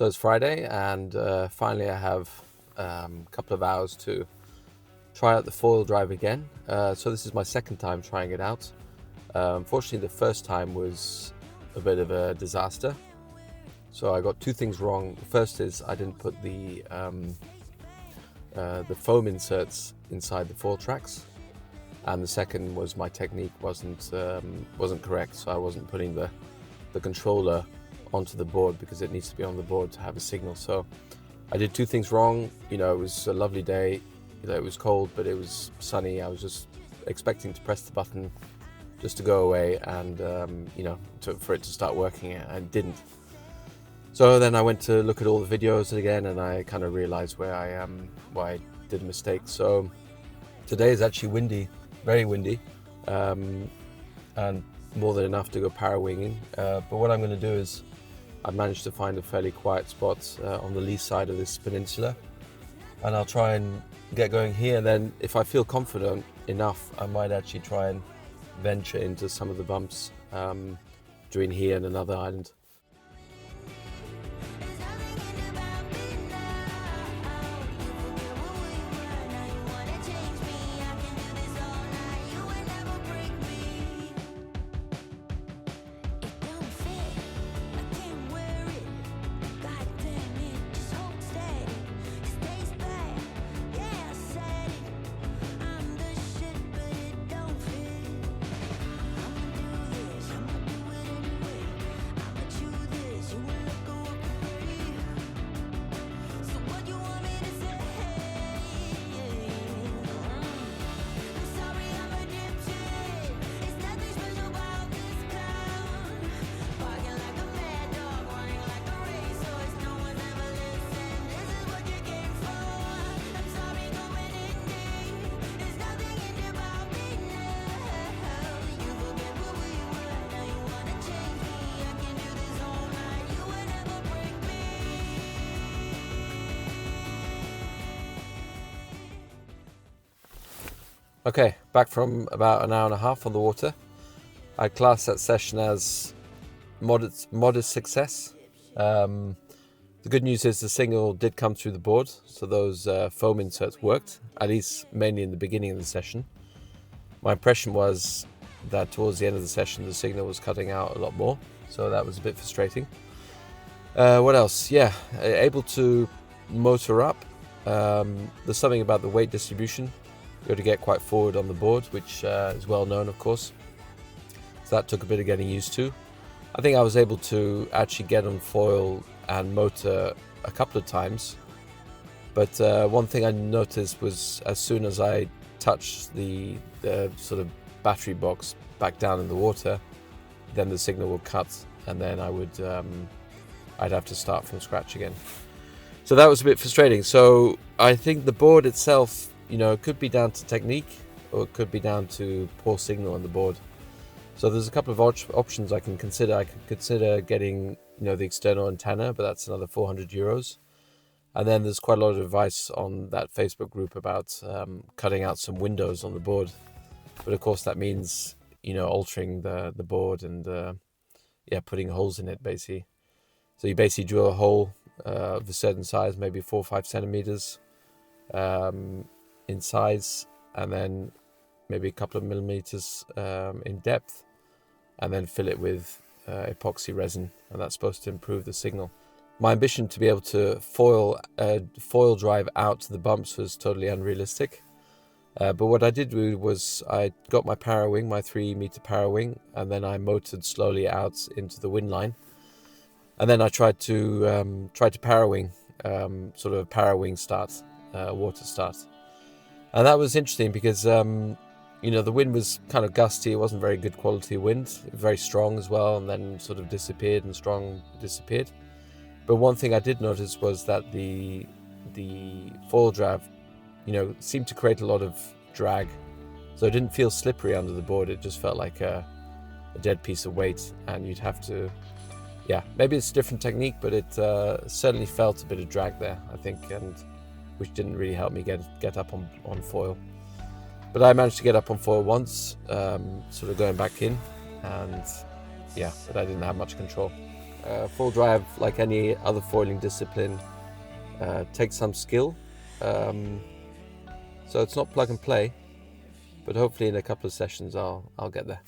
So it's Friday, and finally I have a couple of hours to try out the foil drive again. So this is my second time trying it out. Unfortunately, the first time was a bit of a disaster. So I got two things wrong. The first is I didn't put the foam inserts inside the foil tracks, and the second was my technique wasn't correct. So I wasn't putting the controller onto the board because it needs to be on the board to have a signal. So I did two things wrong. It was a lovely day. It was cold, but it was sunny. I was just expecting to press the button just to go away and for it to start working, and it didn't. So then I went to look at all the videos again, and I kind of realized where I did a mistake. So today is actually windy, very windy, and more than enough to go power winging. But what I'm going to do is I've managed to find a fairly quiet spot on the lee side of this peninsula, and I'll try and get going here. And then if I feel confident enough, I might actually try and venture into some of the bumps between here and another island. Okay, back from about an hour and a half on the water. I class that session as modest success. The good news is the signal did come through the board, so those foam inserts worked, at least mainly in the beginning of the session. My impression was that towards the end of the session the signal was cutting out a lot more, so that was a bit frustrating. What else? Yeah, able to motor up. There's something about the weight distribution. You got to get quite forward on the board, which is well known, of course. So that took a bit of getting used to. I think I was able to actually get on foil and motor a couple of times. But one thing I noticed was as soon as I touched the sort of battery box back down in the water, then the signal would cut, and then I'd have to start from scratch again. So that was a bit frustrating. So I think the board itself, it could be down to technique, or it could be down to poor signal on the board. So there's a couple of options I can consider. I could consider getting, the external antenna, but that's another €400. And then there's quite a lot of advice on that Facebook group about cutting out some windows on the board. But of course that means, altering the board and putting holes in it basically. So you basically drill a hole of a certain size, maybe 4 or 5 centimeters. In size, and then maybe a couple of millimeters in depth, and then fill it with epoxy resin, and that's supposed to improve the signal. My ambition to be able to foil drive out to the bumps was totally unrealistic, but what I did do was I got my power wing, my 3-meter power wing, and then I motored slowly out into the wind line, and then I tried to power wing, sort of a power wing start, water start. And that was interesting because, the wind was kind of gusty. It wasn't very good quality wind, very strong as well, and then sort of disappeared and strong disappeared. But one thing I did notice was that the foil drive, seemed to create a lot of drag. So it didn't feel slippery under the board. It just felt like a dead piece of weight, and you'd have to, maybe it's a different technique, but it certainly felt a bit of drag there, I think, and which didn't really help me get up on foil. But I managed to get up on foil once, sort of going back in, and but I didn't have much control. Full drive, like any other foiling discipline, takes some skill. So it's not plug and play, but hopefully in a couple of sessions I'll get there.